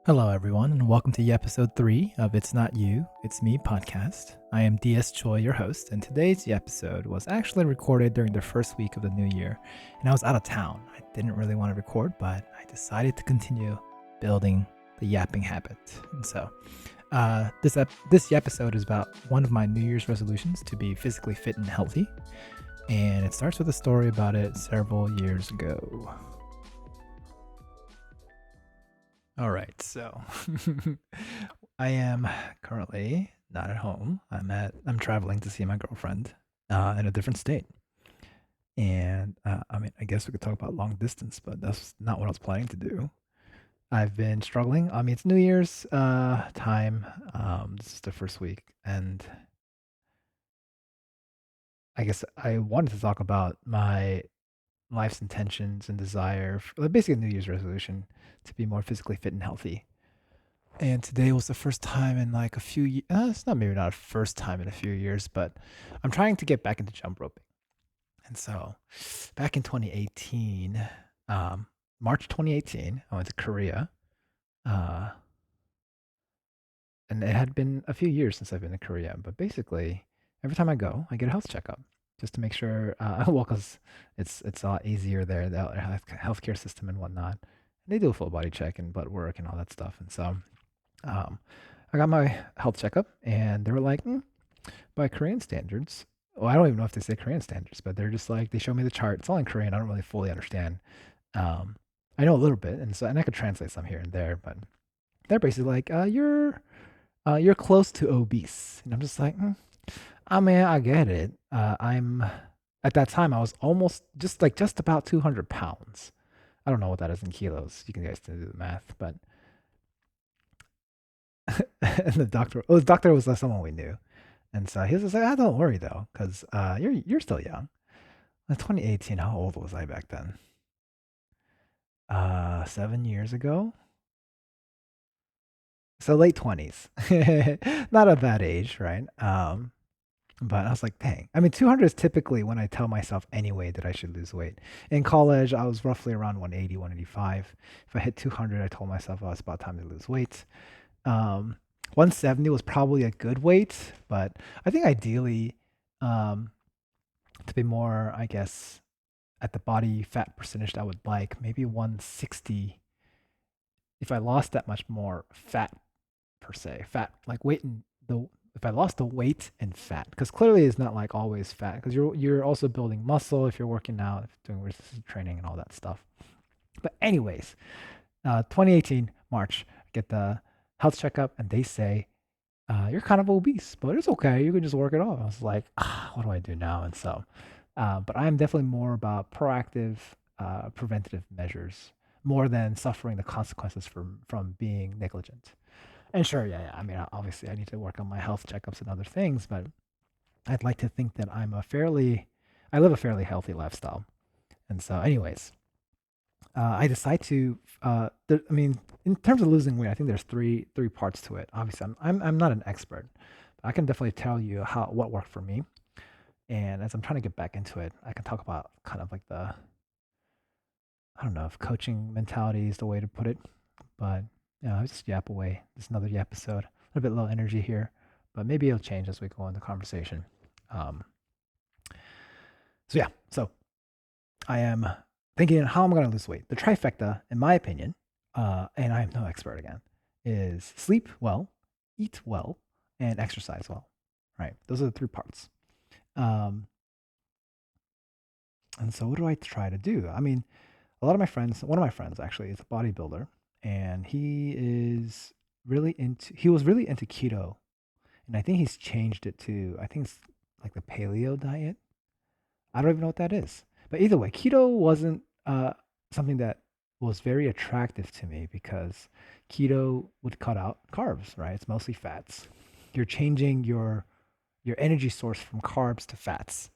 Hello, everyone, and welcome to episode 3 of It's Not You, It's Me podcast. I am DS Choi, your host, and today's episode was actually recorded during the first week of the new year, and I was out of town. I didn't really want to record, but I decided to continue building the yapping habit. And so, this episode is about one of my New Year's resolutions to be physically fit and healthy, and it starts with a story about it several years ago. All right, so I am currently not at home. I'm traveling to see my girlfriend in a different state, and I mean, I guess we could talk about long distance, but that's not what I was planning to do. I've been struggling. I mean, it's New Year's time. This is the first week, and I guess I wanted to talk about my life's intentions and desire, basically a New Year's resolution to be more physically fit and healthy. And today was the first time in like a few years. It's not maybe not a first time in a few years, but I'm trying to get back into jump roping. And so, back in 2018, March 2018, I went to Korea, uh, and it had been a few years since I've been to Korea. But basically, every time I go, I get a health checkup just to make sure. Well, because it's a lot easier there, the healthcare system and whatnot. And they do a full body check and blood work and all that stuff. And so, um, I got my health checkup, and they were like, by Korean standards, well, I don't even know if they say Korean standards, but they're just like, they show me the chart. It's all in Korean. I don't really fully understand. Um, I know a little bit, and I could translate some here and there, but they're basically like, you're close to obese, and I'm just like, I mean, I get it. I'm At that time I was almost just about 200 pounds. I don't know what that is in kilos. You can guys do the math, but and the doctor was someone we knew. And so he was just like, don't worry though, because you're still young. In 2018, how old was I back then? 7 years ago. So late 20s. Not a bad age, right? But I was like, dang. I mean, 200 is typically when I tell myself anyway that I should lose weight. In college, I was roughly around 180, 185. If I hit 200, I told myself, oh, it's about time to lose weight. Um, 170 was probably a good weight, but I think ideally, um, to be more, I guess, at the body fat percentage I would like, maybe 160. If I lost that much more fat per se, fat like weight and the if I lost the weight and fat, because clearly it's not like always fat, because you're also building muscle if you're working out, if you're doing resistance training and all that stuff. But anyways, 2018 March, I get the health checkup, and they say you're kind of obese, but it's okay. You can just work it off. I was like, what do I do now? And so, but I am definitely more about proactive, preventative measures more than suffering the consequences from being negligent. And sure, yeah. I mean, obviously, I need to work on my health checkups and other things, but I'd like to think that I live a fairly healthy lifestyle. And so, anyways, I decide to. I mean, in terms of losing weight, I think there's three parts to it. Obviously, I'm not an expert, but I can definitely tell you what worked for me. And as I'm trying to get back into it, I can talk about kind of like the, I don't know if coaching mentality is the way to put it, but I just yap away. It's another episode. A little bit low energy here, but maybe it'll change as we go into conversation. Um, so I am thinking how am I going to lose weight. The trifecta, in my opinion, and I am no expert again, is sleep well, eat well, and exercise well. Right, those are the three parts. Um, and so, what do I try to do? I mean, one of my friends actually is a bodybuilder, and he was really into keto, and I think he's changed it to, I think it's like the paleo diet. I don't even know what that is. But either way, keto wasn't something that was very attractive to me because keto would cut out carbs, right? It's mostly fats. You're changing your energy source from carbs to fats.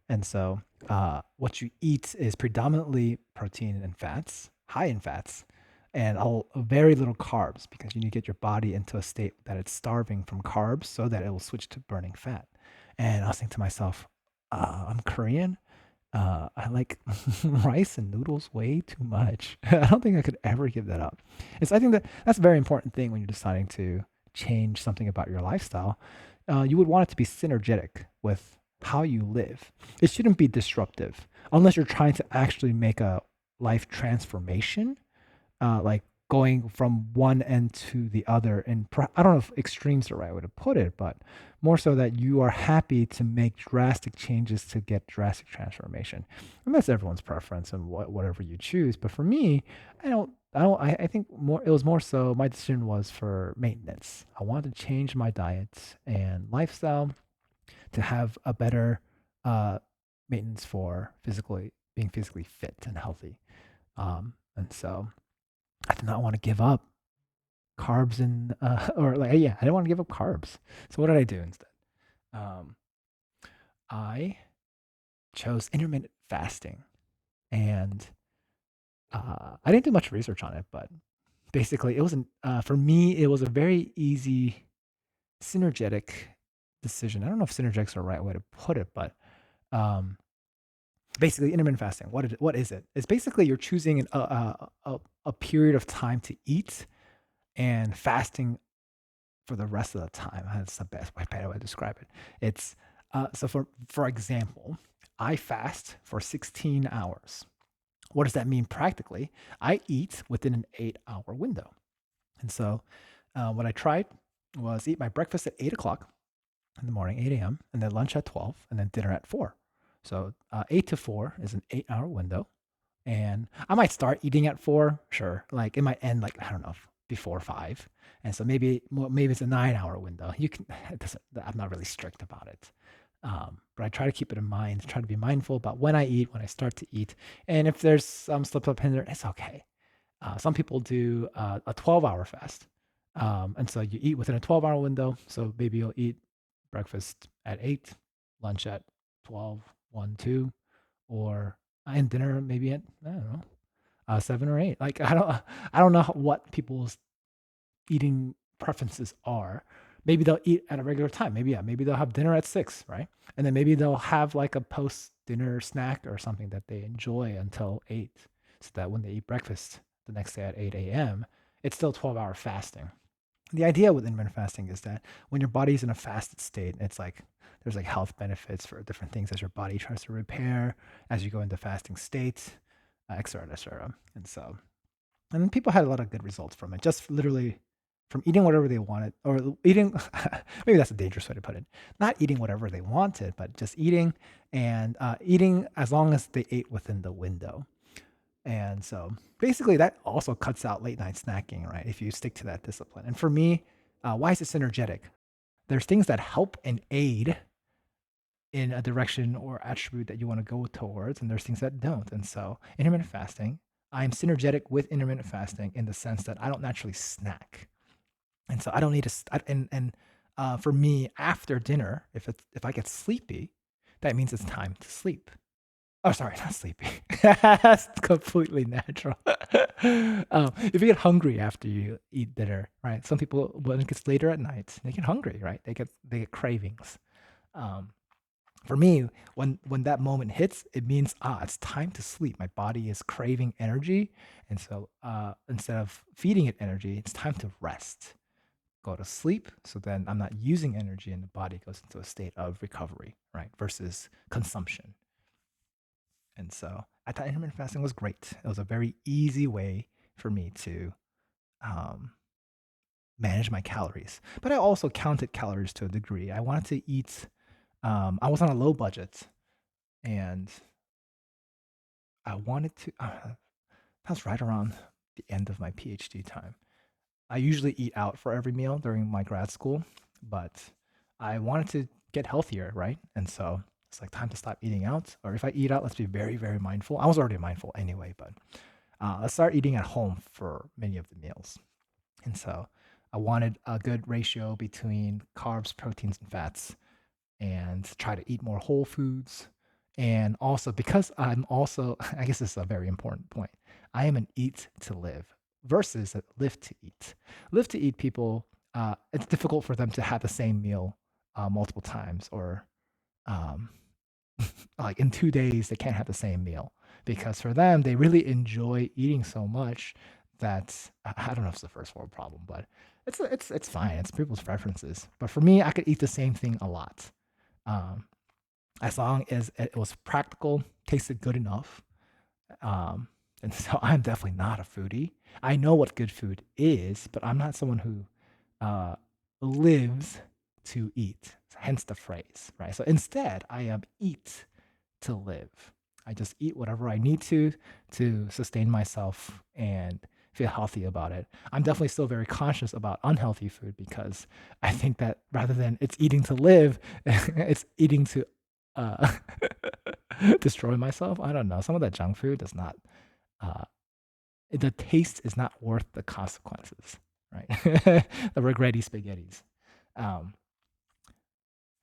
And so, what you eat is predominantly protein and fats, high in fats, and very little carbs because you need to get your body into a state that it's starving from carbs so that it will switch to burning fat. And I was thinking to myself, I'm Korean. I like rice and noodles way too much. I don't think I could ever give that up. And so I think that that's a very important thing when you're deciding to change something about your lifestyle. You would want it to be synergetic with how you live. It shouldn't be disruptive unless you're trying to actually make a life transformation, like going from one end to the other. And I don't know if extreme's the right way to put it, but more so that you are happy to make drastic changes to get drastic transformation. And that's everyone's preference and whatever you choose. But for me, I think more, it was more so my decision was for maintenance. I wanted to change my diet and lifestyle to have a better uh, maintenance for physically being physically fit and healthy. And so I did not want to give up carbs and or like yeah, I didn't want to give up carbs. So what did I do instead? Um, I chose intermittent fasting, and I didn't do much research on it, but basically, it wasn't for me. It was a very easy, synergetic decision. I don't know if synergetic is the right way to put it, but um, basically, intermittent fasting. What is it? It's basically you're choosing a period of time to eat and fasting for the rest of the time. That's the best way, better way to describe it. It's so for example, I fast for 16 hours. What does that mean practically? I eat within an 8-hour window. And so what I tried was eat my breakfast at 8 o'clock in the morning, 8 a.m., and then lunch at 12, and then dinner at 4. So 8 to 4 is an 8-hour window. And I might start eating at 4, sure. Like it might end like, I don't know, before 5. And so maybe it's a 9-hour window. You can, it doesn't, I'm not really strict about it. But I try to keep it in mind, try to be mindful about when I eat, when I start to eat. And if there's some slip up in there, it's okay. Some people do a 12-hour fast. And so you eat within a 12-hour window. So maybe you'll eat breakfast at 8, lunch at 12, 1, 2, or and dinner maybe at, I don't know, 7 or 8. Like I don't know what people's eating preferences are. Maybe they'll eat at a regular time. Maybe yeah, maybe they'll have dinner at 6, right? And then maybe they'll have like a post dinner snack or something that they enjoy until 8, so that when they eat breakfast the next day at 8 a.m., it's still 12-hour fasting. The idea with intermittent fasting is that when your body's in a fasted state, it's like there's like health benefits for different things as your body tries to repair as you go into fasting state, et cetera, et cetera. And people had a lot of good results from it. Just literally from eating whatever they wanted, or eating, maybe that's a dangerous way to put it. Not eating whatever they wanted, but just eating and eating as long as they ate within the window. And so basically, that also cuts out late night snacking, right? If you stick to that discipline. And for me, why is it synergetic? There's things that help and aid in a direction or attribute that you want to go towards, and there's things that don't. And so, intermittent fasting, I'm synergetic with intermittent fasting in the sense that I don't naturally snack, and so I don't need to. And for me, after dinner, if I get sleepy, that means it's time to sleep. Oh, sorry, not sleepy. That's completely natural. If you get hungry after you eat dinner, right? Some people, when it gets later at night, they get hungry, right? They get cravings. Um, for me, when that moment hits, it means it's time to sleep. My body is craving energy, and so instead of feeding it energy, it's time to rest, go to sleep. So then I'm not using energy, and the body goes into a state of recovery, right? Versus consumption. And so I thought intermittent fasting was great. It was a very easy way for me to um, manage my calories. But I also counted calories to a degree. I wanted to eat, I was on a low budget, and I wanted to, that was right around the end of my PhD time. I usually eat out for every meal during my grad school, but I wanted to get healthier, right? And so it's like time to stop eating out. Or if I eat out, let's be very, very mindful. I was already mindful anyway, but let's start eating at home for many of the meals. And so I wanted a good ratio between carbs, proteins, and fats, and try to eat more whole foods. And also, because I'm also, I guess this is a very important point, I am an eat to live versus a live to eat. Live to eat people, it's difficult for them to have the same meal multiple times, or um, like in 2 days, they can't have the same meal because for them, they really enjoy eating so much that I don't know if it's a first world problem, but it's fine. It's people's preferences. But for me, I could eat the same thing a lot, um, as long as it was practical, tasted good enough. Um, and so I'm definitely not a foodie. I know what good food is, but I'm not someone who uh, lives to eat. Hence the phrase, right? So instead, I am eat to live. I just eat whatever I need to sustain myself and feel healthy about it. I'm definitely still very conscious about unhealthy food because I think that rather than it's eating to live, it's eating to uh, destroy myself. I don't know. Some of that junk food does not. Uh, the taste is not worth the consequences, right? The regretty spaghettis. Um,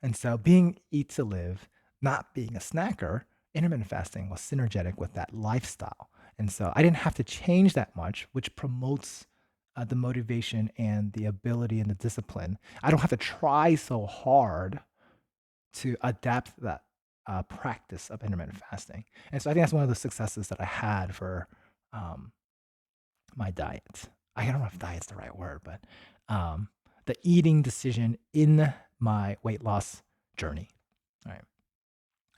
and so being eat to live, not being a snacker, intermittent fasting was synergetic with that lifestyle. And so I didn't have to change that much, which promotes the motivation and the ability and the discipline. I don't have to try so hard to adapt that practice of intermittent fasting. And so I think that's one of the successes that I had for um, my diet. I don't know if diet's the right word, but um, the eating decision in my weight loss journey. Right.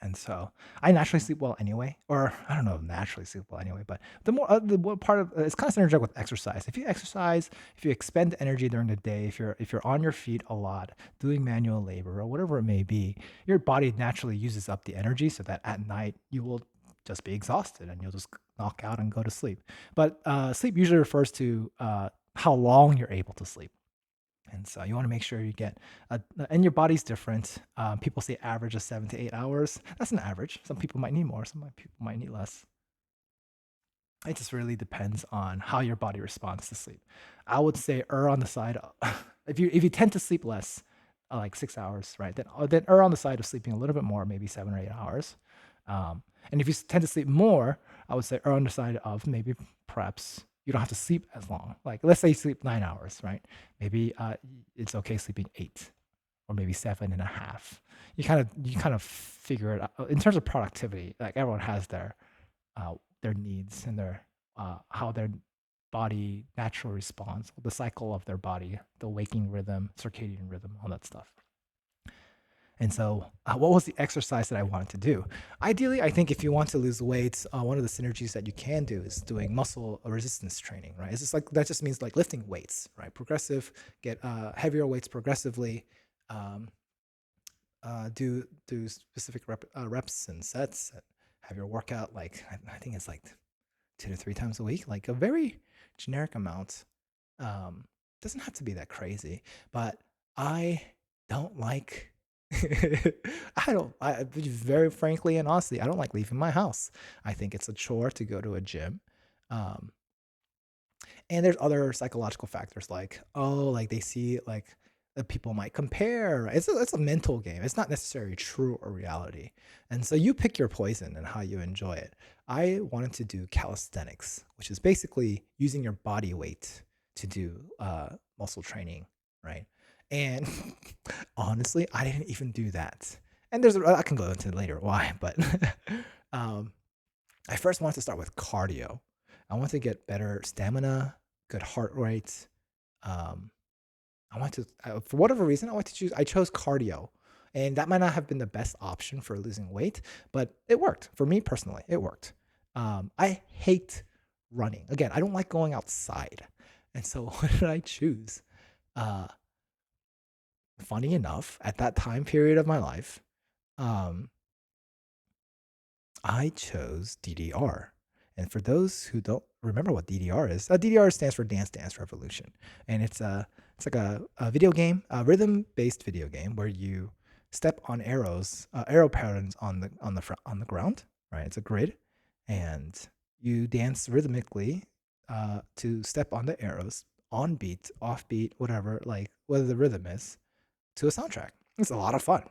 And so I naturally sleep well anyway, or I don't know if naturally sleep well anyway, but the more part of it's kind of synergetic with exercise. If you exercise, if you expend energy during the day, if you're on your feet a lot, doing manual labor or whatever it may be, your body naturally uses up the energy so that at night you will just be exhausted and you'll just knock out and go to sleep. But sleep usually refers to how long you're able to sleep. And so you want to make sure you get, and your body's different. People say average of 7 to 8 hours. That's an average. Some people might need more. People might need less. It just really depends on how your body responds to sleep. I would say err on the side of, if you tend to sleep less, like 6 hours, right? Then err on the side of sleeping a little bit more, maybe 7 or 8 hours. And if you tend to sleep more, I would say err on the side of maybe perhaps you don't have to sleep as long. Like let's say you sleep 9 hours, right? Maybe it's okay sleeping 8 or maybe 7.5. You kind of figure it out in terms of productivity. Like everyone has their needs and their how their body naturally responds, the cycle of their body, the waking rhythm, circadian rhythm, all that stuff. And so, what was the exercise that I wanted to do? Ideally, I think if you want to lose weight, one of the synergies that you can do is doing muscle resistance training, right? It's just like that just means like lifting weights, right? Progressive, get heavier weights progressively. Um, do specific reps and sets. Have your workout like I think it's like 2 to 3 times a week, like a very generic amount. Um, doesn't have to be that crazy, but I don't like. I don't. Very frankly and honestly, I don't like leaving my house. I think it's a chore to go to a gym. Um, and there's other psychological factors like, oh, like they see like that people might compare. Right? It's a mental game. It's not necessarily true or reality. And so you pick your poison and how you enjoy it. I wanted to do calisthenics, which is basically using your body weight to do muscle training, right? And honestly, I didn't even do that. And I can go into later why, but um, I first wanted to start with cardio. I want to get better stamina, good heart rate. Um, I want to, for whatever reason, I chose cardio. And that might not have been the best option for losing weight, but it worked. For me personally, it worked. I hate running. Again, I don't like going outside. And so what did I choose? Uh, Funny enough, at that time period of my life, um, I chose DDR. And for those who don't remember what DDR is, DDR stands for Dance Dance Revolution, and it's like a video game, a rhythm-based video game where you step on arrow patterns on the ground, right? It's a grid, and you dance rhythmically to step on the arrows on beat, off beat, whatever, like whether the rhythm is to a soundtrack. It's a lot of fun.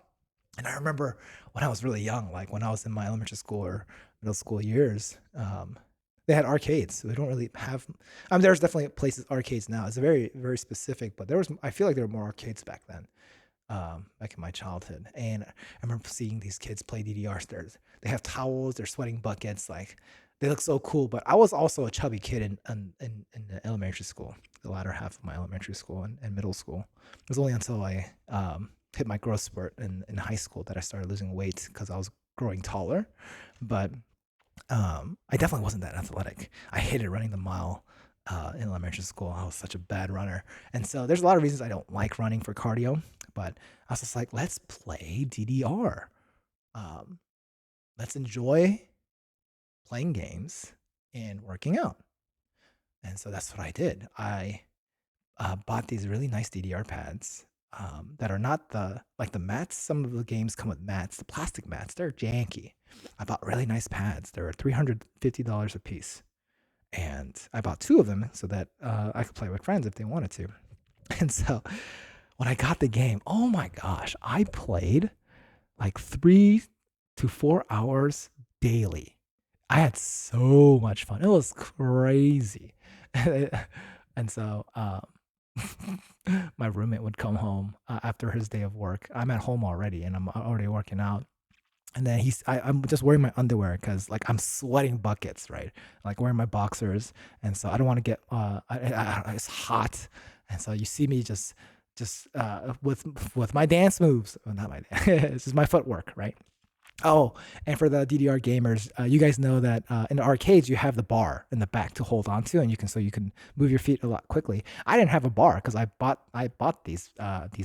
And I remember when I was really young, like when I was in my elementary school or middle school years, they had arcades. So they don't really have. There's definitely places arcades now. It's very very specific, but I feel like there were more arcades back then. back in my childhood. And I remember seeing these kids play DDR. They have towels, they're sweating buckets, like they look so cool. But I was also a chubby kid in the elementary school, the latter half of my elementary school and middle school. It was only until I hit my growth spurt in high school that I started losing weight because I was growing taller. But I definitely wasn't that athletic. I hated running the mile in elementary school. I was such a bad runner. And so there's a lot of reasons I don't like running for cardio, but I was just like, let's play DDR. Um, let's enjoy playing games and working out. And so that's what I did. I bought these really nice DDR pads that are not the mats. Some of the games come with mats, the plastic mats. They're janky. I bought really nice pads. They were $350 a piece, and I bought two of them so that I could play with friends if they wanted to. And so when I got the game, oh my gosh, I played like 3 to 4 hours daily. I had so much fun. It was crazy. And so my roommate would come home after his day of work. I'm at home already and I'm already working out. And then I'm just wearing my underwear because like I'm sweating buckets, right? Like wearing my boxers, and so I don't want to get it's hot, and so you see me with my dance moves, well, not my this is my footwork, right? Oh, and for the DDR gamers, you guys know that in the arcades you have the bar in the back to hold on to, and you can move your feet a lot quickly. I didn't have a bar because I bought these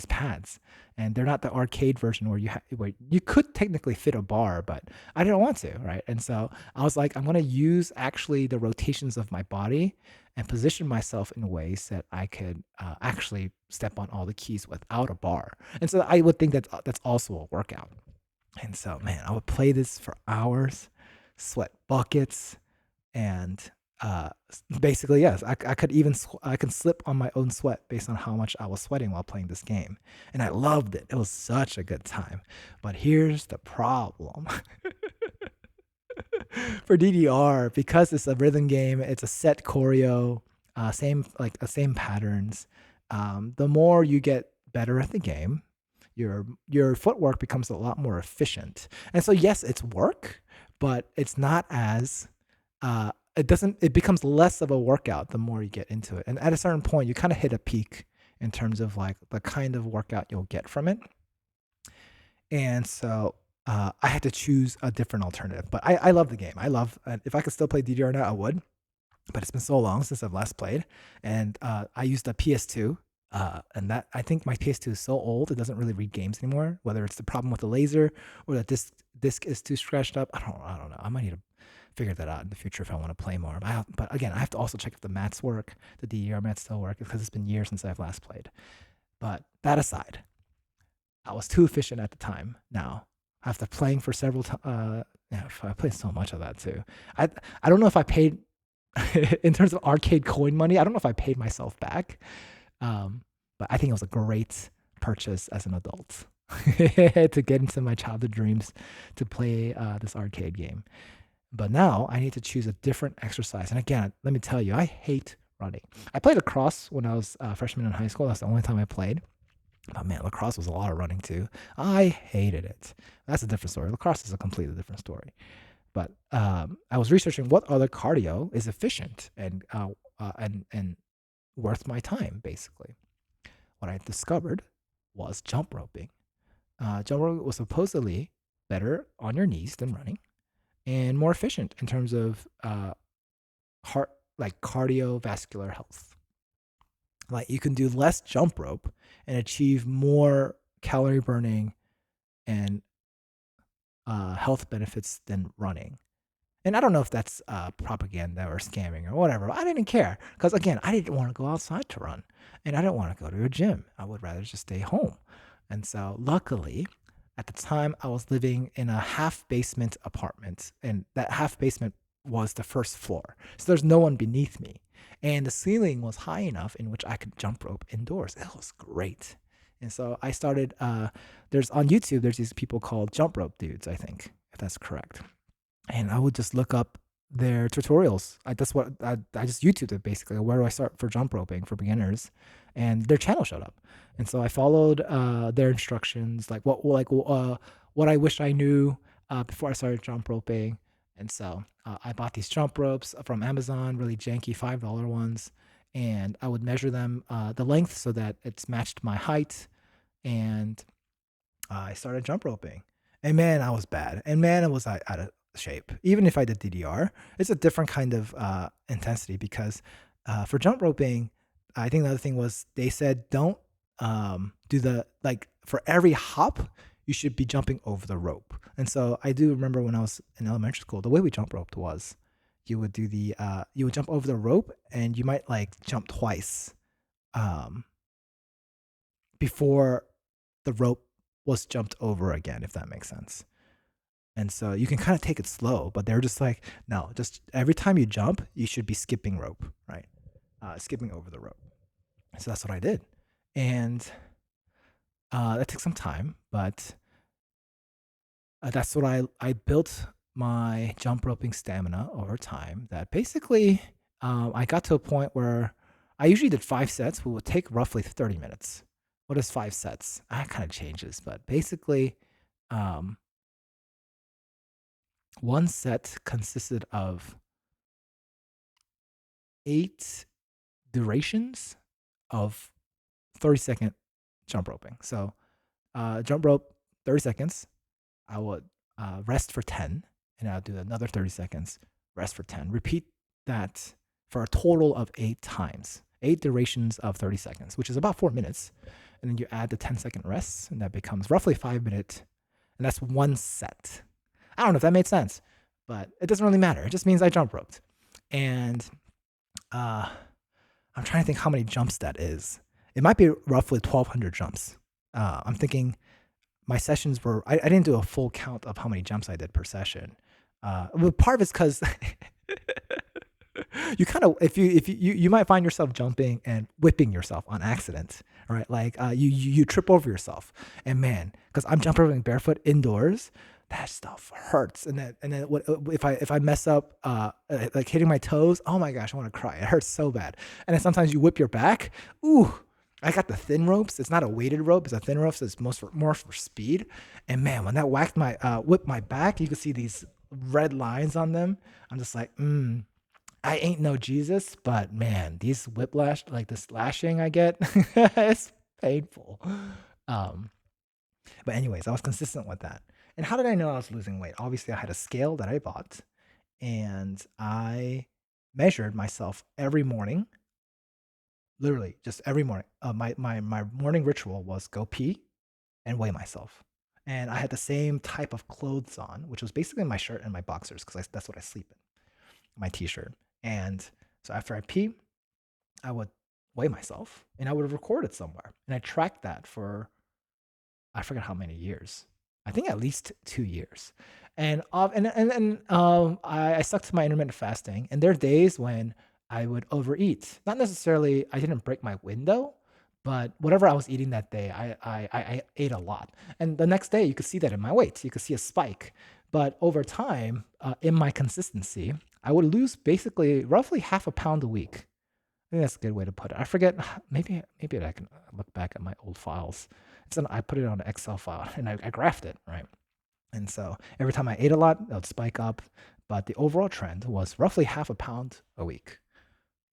pads, and they're not the arcade version where you could technically fit a bar, but I didn't want to, right? And so I was like, I'm gonna use actually the rotations of my body and position myself in ways that I could actually step on all the keys without a bar. And so I would think that that's also a workout. And so, man, I would play this for hours, sweat buckets, and basically, yes, I could I could slip on my own sweat based on how much I was sweating while playing this game, and I loved it. It was such a good time. But here's the problem: for DDR, because it's a rhythm game, it's a set choreo, same patterns. The more you get better at the game, your footwork becomes a lot more efficient. And so yes, it's work, but it's not as it becomes less of a workout the more you get into it. And at a certain point, you kind of hit a peak in terms of like the kind of workout you'll get from it. And so I had to choose a different alternative. But I love the game. I love if I could still play DDR now, I would. But it's been so long since I've last played, and I used a PS2. And that I think my PS2 is so old it doesn't really read games anymore. Whether it's the problem with the laser or the disc is too scratched up, I don't know. I might need to figure that out in the future if I want to play more. But again, I have to also check if the mats work, the DDR mats still work because it's been years since I've last played. But that aside, I was too efficient at the time. Now after playing for yeah, I played so much of that too. I don't know if I paid in terms of arcade coin money. I don't know if I paid myself back, but I think it was a great purchase as an adult to get into my childhood dreams to play this arcade game. But now I need to choose a different exercise. And again, let me tell you, I hate running. I played lacrosse when I was a freshman in high school. That's the only time I played. But man, lacrosse was a lot of running too. I hated it. That's a different story. Lacrosse is a completely different story. But I was researching what other cardio is efficient and worth my time, basically. What I discovered was jump roping. Jump roping was supposedly better on your knees than running and more efficient in terms of heart, like cardiovascular health. Like you can do less jump rope and achieve more calorie burning and health benefits than running. And I don't know if that's propaganda or scamming or whatever. I didn't care because again, I didn't want to go outside to run, and I didn't want to go to a gym. I would rather just stay home. And so, luckily, at the time, I was living in a half basement apartment, and that half basement was the first floor. So there's no one beneath me, and the ceiling was high enough in which I could jump rope indoors. It was great. And so I started. There's on YouTube. There's these people called jump rope dudes. I think if that's correct, and I would just look up their tutorials. That's what I just YouTubed it basically. Where do I start for jump roping for beginners? And their channel showed up, and so I followed their instructions, like what I wish I knew before I started jump roping. And so I bought these jump ropes from Amazon, really janky $5 ones, and I would measure them the length so that it's matched my height, and I started jump roping. And man, I was bad. And man, I was out of shape. Even if I did DDR, it's a different kind of intensity because for jump roping, I think the other thing was they said don't do the like for every hop, you should be jumping over the rope. And so I do remember when I was in elementary school, the way we jump roped was you would do the you would jump over the rope and you might like jump twice um, before the rope was jumped over again, if that makes sense. And so you can kind of take it slow, but they're just like, no, just every time you jump, you should be skipping rope, right? Skipping over the rope. So that's what I did. And that took some time, but that's what I built my jump roping stamina over time. That basically, I got to a point where I usually did 5 sets, but would take roughly 30 minutes. What is 5 sets? That kind of changes, but basically, um, one set consisted of 8 durations of 30-second jump roping. So, jump rope 30 seconds. I would rest for 10, and I'll do another 30 seconds, rest for 10. Repeat that for a total of 8 times, 8 durations of 30 seconds, which is about 4 minutes. And then you add the 10-second rests, and that becomes roughly 5 minutes. And that's one set. I don't know if that made sense, but it doesn't really matter. It just means I jump roped. And uh, I'm trying to think how many jumps that is. It might be roughly 1,200 jumps. I'm thinking my sessions were, I didn't do a full count of how many jumps I did per session. But part of it's because you kind of if you might find yourself jumping and whipping yourself on accident, right? Like you trip over yourself, and man, because I'm jumping barefoot indoors, that stuff hurts. And then if I mess up like hitting my toes, oh my gosh, I want to cry. It hurts so bad. And then sometimes you whip your back. Ooh, I got the thin ropes. It's not a weighted rope. It's a thin rope, so it's more for speed. And man, when that whipped my back, you could see these red lines on them. I'm just like, I ain't no Jesus, but man, these whiplash, like this lashing I get, it's painful. Um, but anyways, I was consistent with that. And how did I know I was losing weight? Obviously, I had a scale that I bought, and I measured myself every morning, literally just every morning. My morning ritual was go pee and weigh myself. And I had the same type of clothes on, which was basically my shirt and my boxers, because that's what I sleep in, my t-shirt. And so after I pee, I would weigh myself and I would record it somewhere. And I tracked that for, I forget how many years. I think at least 2 years. And I stuck to my intermittent fasting. And there are days when I would overeat. Not necessarily, I didn't break my window, but whatever I was eating that day, I ate a lot. And the next day, you could see that in my weight. You could see a spike. But over time, in my consistency, I would lose basically roughly half a pound a week. I think that's a good way to put it. I forget. Maybe I can look back at my old files. I put it on an Excel file and I graphed it, right? And so every time I ate a lot, it would spike up. But the overall trend was roughly half a pound a week.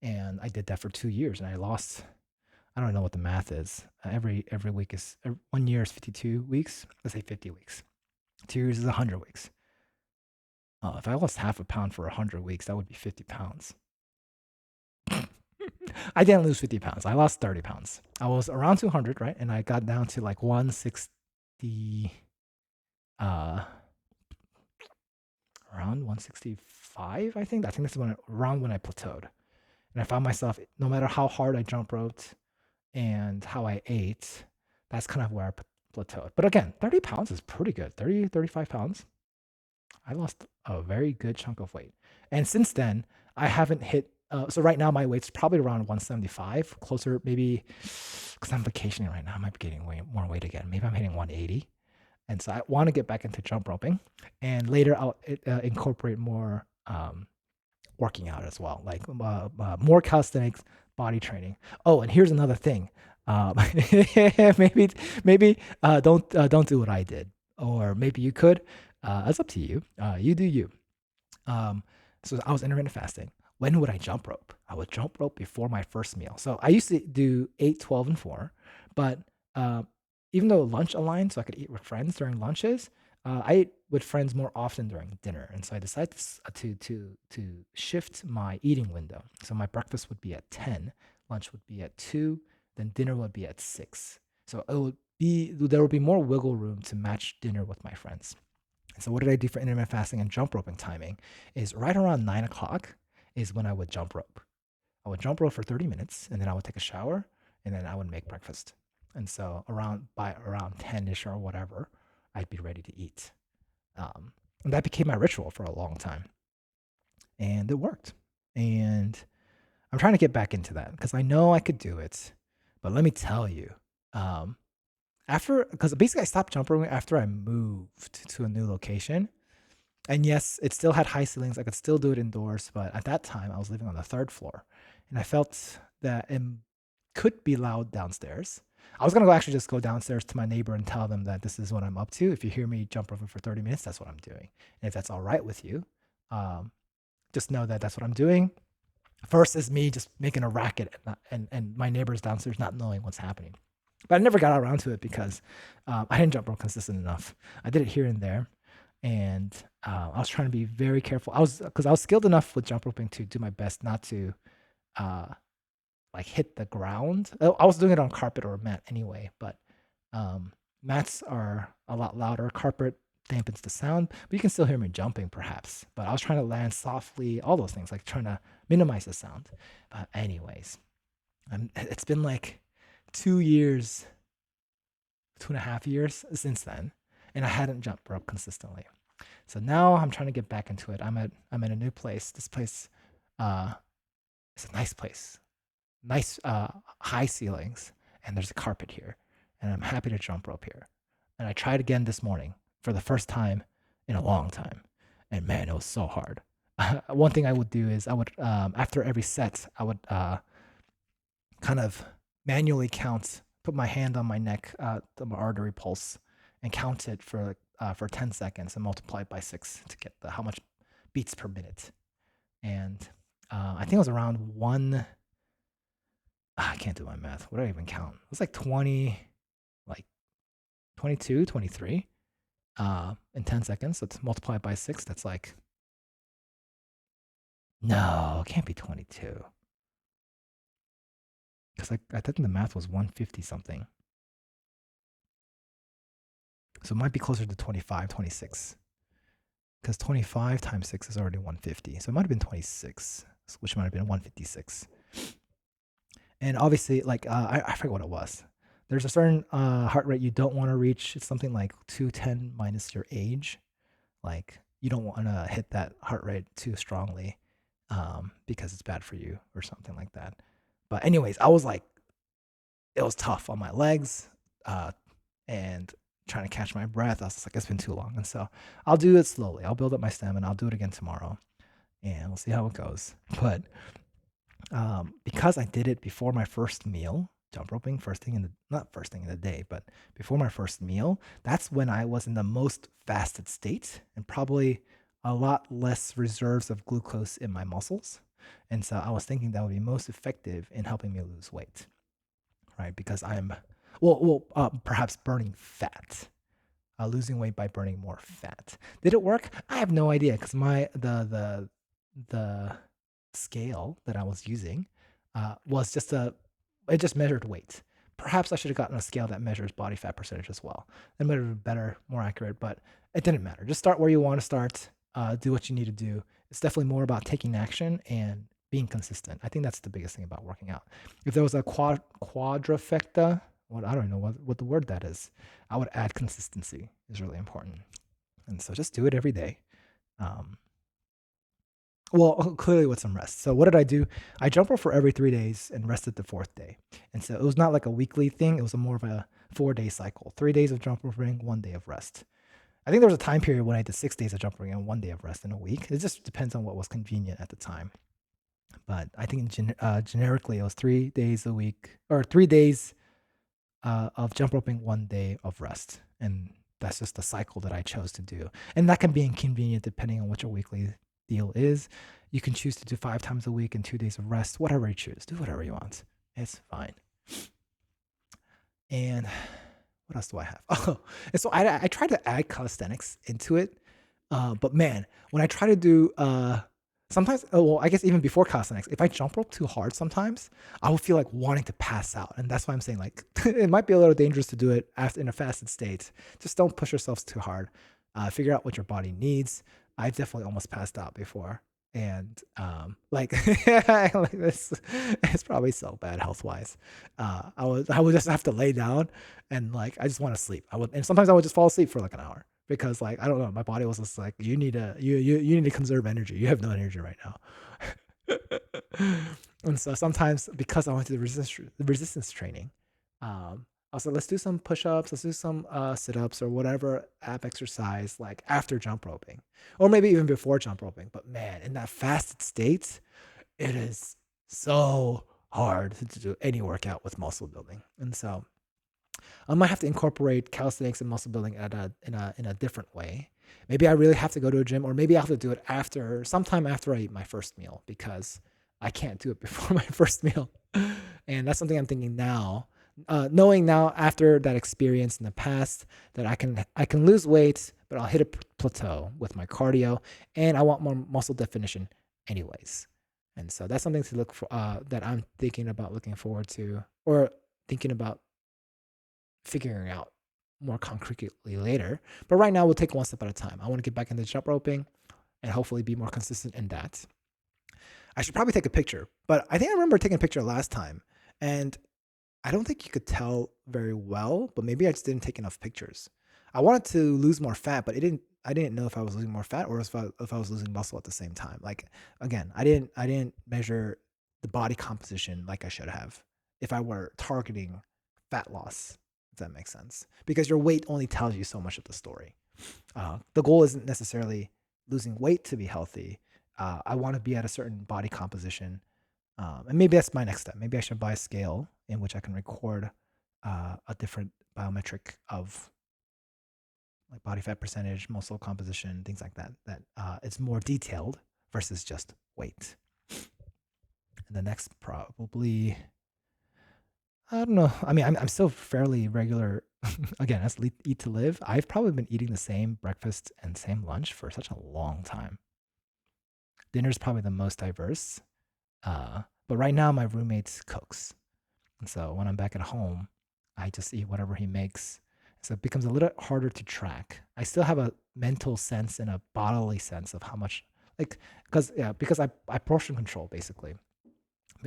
And I did that for 2 years, and I lost. I don't know what the math is. Every week is 1 year is 52 weeks. Let's say 50 weeks. 2 years is 100 weeks. If I lost half a pound for 100 weeks, that would be 50 pounds. I didn't lose 50 pounds. I lost 30 pounds. I was around 200, right? And I got down to like 160, uh, around 165, I think. I think that's around when I plateaued. And I found myself, no matter how hard I jump roped and how I ate, that's kind of where I plateaued. But again, 30 pounds is pretty good. 30, 35 pounds. I lost a very good chunk of weight. And since then, I haven't hit. So right now, my weight's probably around 175, closer maybe, because I'm vacationing right now. I might be getting way more weight again. Maybe I'm hitting 180. And so I want to get back into jump roping. And later, I'll incorporate more working out as well, like more calisthenics, body training. Oh, and here's another thing. Um, maybe don't do what I did, or maybe you could. It's up to you. You do you. Um, so I was intermittent fasting. When would I jump rope? I would jump rope before my first meal. So I used to do 8, 12, and 4. But uh, even though lunch aligned, so I could eat with friends during lunches, I ate with friends more often during dinner. And so I decided to shift my eating window. So my breakfast would be at 10, lunch would be at 2, then dinner would be at 6. So there would be more wiggle room to match dinner with my friends. So what did I do for intermittent fasting and jump roping timing? Is right around 9 o'clock is when I would jump rope. I would jump rope for 30 minutes, and then I would take a shower, and then I would make breakfast. And so by around 10ish or whatever, I'd be ready to eat. And that became my ritual for a long time, and it worked. And I'm trying to get back into that because I know I could do it, but let me tell you, um, after because basically I stopped jump roping after I moved to a new location. And yes, it still had high ceilings. I could still do it indoors, but at that time I was living on the third floor, and I felt that it could be loud downstairs. I was gonna go actually just go downstairs to my neighbor and tell them that this is what I'm up to. If you hear me jump roping for 30 minutes, that's what I'm doing. And if that's all right with you, um, just know that that's what I'm doing. First is me just making a racket and my neighbors downstairs not knowing what's happening. But I never got around to it because I didn't jump rope consistent enough. I did it here and there, and I was trying to be very careful. I was skilled enough with jump roping to do my best not to uh, like hit the ground. I was doing it on carpet or mat anyway, but mats are a lot louder. Carpet dampens the sound, but you can still hear me jumping perhaps. But I was trying to land softly, all those things, like trying to minimize the sound. But anyways, it's been like 2 years, 2.5 years since then, and I hadn't jumped rope consistently. So now I'm trying to get back into it. I'm in a new place. This place uh, is a nice place, nice high ceilings, and there's a carpet here, and I'm happy to jump rope here. And I tried again this morning for the first time in a long time, and man, it was so hard. One thing I would do is I would after every set I would kind of manually count, put my hand on my neck, my artery pulse, and count it for 10 seconds and multiply it by 6 to get how much beats per minute. And I think it was around one. I can't do my math. What do I even count? It was like 20, like 22, 23 in 10 seconds. So it's multiplied by 6. That's like, no, it can't be 22. Because I think the math was 150 something. So it might be closer to 25, 26. Because 25 times 6 is already 150. So it might have been 26, which might have been 156. And obviously, like, I forget what it was. There's a certain heart rate you don't want to reach. It's something like 210 minus your age. Like, you don't want to hit that heart rate too strongly because it's bad for you or something like that. But anyways, I was like, it was tough on my legs and trying to catch my breath. I was just like, it's been too long. And so I'll do it slowly. I'll build up my stamina. I'll do it again tomorrow and we'll see how it goes. But because I did it before my first meal, jump roping, not first thing in the day, but before my first meal, that's when I was in the most fasted state and probably a lot less reserves of glucose in my muscles. And so I was thinking that would be most effective in helping me lose weight, right? Because perhaps burning fat, losing weight by burning more fat. Did it work? I have no idea because the scale that I was using was it just measured weight. Perhaps I should have gotten a scale that measures body fat percentage as well. That might have been better, more accurate, but it didn't matter. Just start where you want to start. Do what you need to do. It's definitely more about taking action and being consistent. I think that's the biggest thing about working out. If there was a quadrifecta, I don't know what the word that is, I would add consistency is really important. And so just do it every day. Clearly with some rest. So what did I do? I jump rope for every 3 days and rested the fourth day. And so it was not like a weekly thing. It was more of a 4-day cycle. 3 days of jump roping, 1 day of rest. I think there was a time period when I did 6 days of jump roping and 1 day of rest in a week. It just depends on what was convenient at the time. But I think generically it was 3 days a week or 3 days of jump roping, 1 day of rest. And that's just the cycle that I chose to do. And that can be inconvenient depending on what your weekly deal is. You can choose to do 5 times a week and 2 days of rest, whatever you choose. Do whatever you want. It's fine. And what else do I have? Oh, and so I tried to add calisthenics into it. But man, when I try to do sometimes, oh, well, I guess even before calisthenics, if I jump rope too hard, sometimes I will feel like wanting to pass out, and that's why I'm saying like it might be a little dangerous to do it after in a fasted state. Just don't push yourselves too hard. Figure out what your body needs. I've definitely almost passed out before, and like, like this, it's probably so bad health wise. I would just have to lay down and like I just want to sleep. And sometimes I would just fall asleep for like an hour because like I don't know, my body was just like you need to conserve energy. You have no energy right now. And so sometimes because I went to the resistance training, I was like, let's do some push-ups, let's do some sit-ups or whatever ab exercise like after jump roping, or maybe even before jump roping. But man, in that fasted state, it is so hard to do any workout with muscle building, and so I might have to incorporate calisthenics and muscle building in a different way. Maybe I really have to go to a gym, or maybe I have to do it after sometime after I eat my first meal because I can't do it before my first meal. And that's something I'm thinking now, knowing now after that experience in the past that I can lose weight, but I'll hit a plateau with my cardio, and I want more muscle definition anyways. And so that's something to look for that I'm thinking about looking forward to, or thinking about figuring out more concretely later. But right now, we'll take one step at a time. I want to get back into jump roping and hopefully be more consistent in that. I should probably take a picture, but I think I remember taking a picture last time, and I don't think you could tell very well, but maybe I just didn't take enough pictures. I wanted to lose more fat, but it didn't. I didn't know if I was losing more fat or if I was losing muscle at the same time. Like again, I didn't measure the body composition like I should have if I were targeting fat loss. If that makes sense, because your weight only tells you so much of the story. The goal isn't necessarily losing weight to be healthy. I want to be at a certain body composition, and maybe that's my next step. Maybe I should buy a scale in which I can record a different biometric of like body fat percentage, muscle composition, things like that. That it's more detailed versus just weight. And the next probably I don't know. I mean, I'm still fairly regular. Again, as eat to live, I've probably been eating the same breakfast and same lunch for such a long time. Dinner's probably the most diverse. But right now, my roommate cooks. And so when I'm back at home, I just eat whatever he makes. So it becomes a little harder to track. I still have a mental sense and a bodily sense of how much, like, because I portion control basically.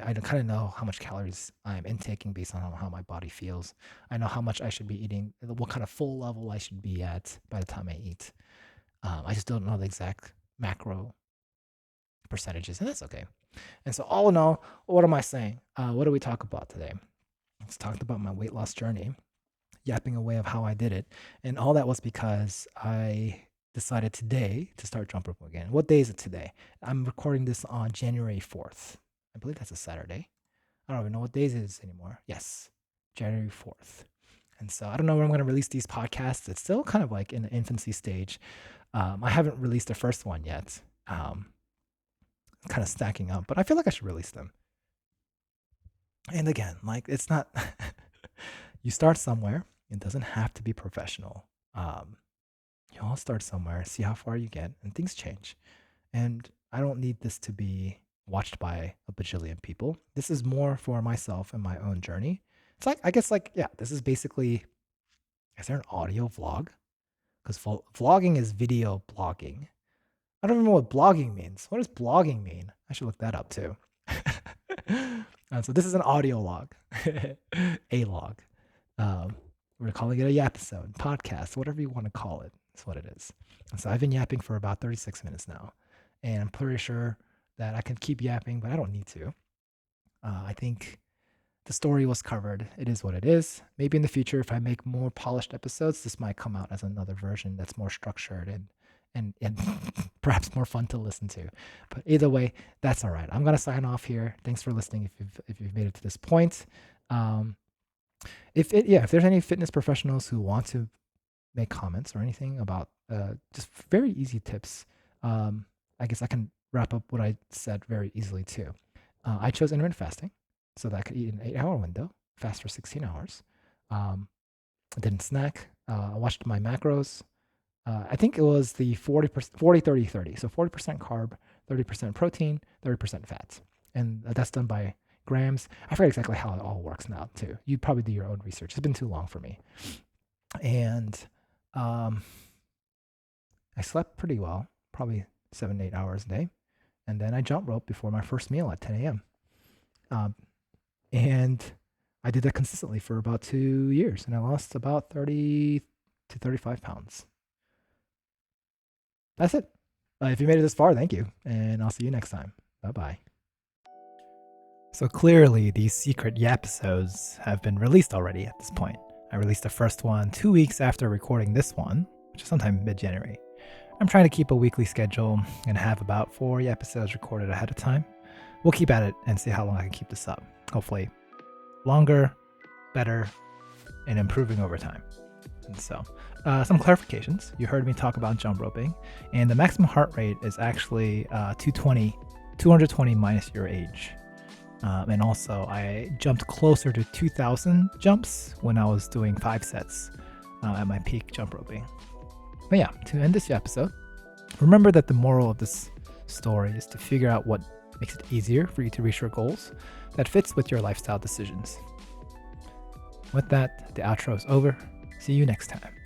I kind of know how much calories I'm intaking based on how my body feels. I know how much I should be eating, what kind of full level I should be at by the time I eat. I just don't know the exact macro percentages, and that's okay. And so, all in all, what am I saying? What do we talk about today? Let's talk about my weight loss journey, yapping away of how I did it, and all that was because I decided today to start jump rope again. What day is it today? I'm recording this on January 4th. I believe that's a Saturday. I don't even know what days it is anymore. Yes, January 4th. And so I don't know when I'm going to release these podcasts. It's still kind of like in the infancy stage. I haven't released the first one yet. Kind of stacking up, but I feel like I should release them. And again, like it's not, you start somewhere. It doesn't have to be professional. You all start somewhere, see how far you get, and things change. And I don't need this to be watched by a bajillion people. This is more for myself and my own journey. It's like, I guess, like, yeah, this is basically, is there an audio vlog? Because vlogging is video blogging. I don't even know what blogging means. What does blogging mean? I should look that up too. So this is an audio log, a log. We're calling it a Yapisode, podcast, whatever you want to call it. That's what it is. And so I've been yapping for about 36 minutes now. And I'm pretty sure that I can keep yapping, but I don't need to. I think the story was covered. It is what it is. Maybe in the future, if I make more polished episodes, this might come out as another version that's more structured and perhaps more fun to listen to. But either way, that's all right. I'm gonna sign off here. Thanks for listening. If you've made it to this point, if there's any fitness professionals who want to make comments or anything about just very easy tips, I guess I can wrap up what I said very easily too. I chose intermittent fasting so that I could eat in an 8-hour window, fast for 16 hours. I didn't snack. I watched my macros. I think it was the 40%, 40, 30, 30. So 40% carb, 30% protein, 30% fats. And that's done by grams. I forget exactly how it all works now, too. You'd probably do your own research. It's been too long for me. And I slept pretty well, probably 7 to 8 hours a day. And then I jump rope before my first meal at 10 a.m. And I did that consistently for about 2 years. And I lost about 30 to 35 pounds. That's it. If you made it this far, thank you. And I'll see you next time. Bye-bye. So clearly, these secret Yapisodes have been released already at this point. I released the first one 2 weeks after recording this one, which is sometime mid-January. I'm trying to keep a weekly schedule and have about 4 episodes recorded ahead of time. We'll keep at it and see how long I can keep this up. Hopefully longer, better, and improving over time. And so, some clarifications. You heard me talk about jump roping, and the maximum heart rate is actually 220 minus your age. And also, I jumped closer to 2,000 jumps when I was doing 5 sets at my peak jump roping. But yeah, to end this episode, remember that the moral of this story is to figure out what makes it easier for you to reach your goals that fits with your lifestyle decisions. With that, the outro is over. See you next time.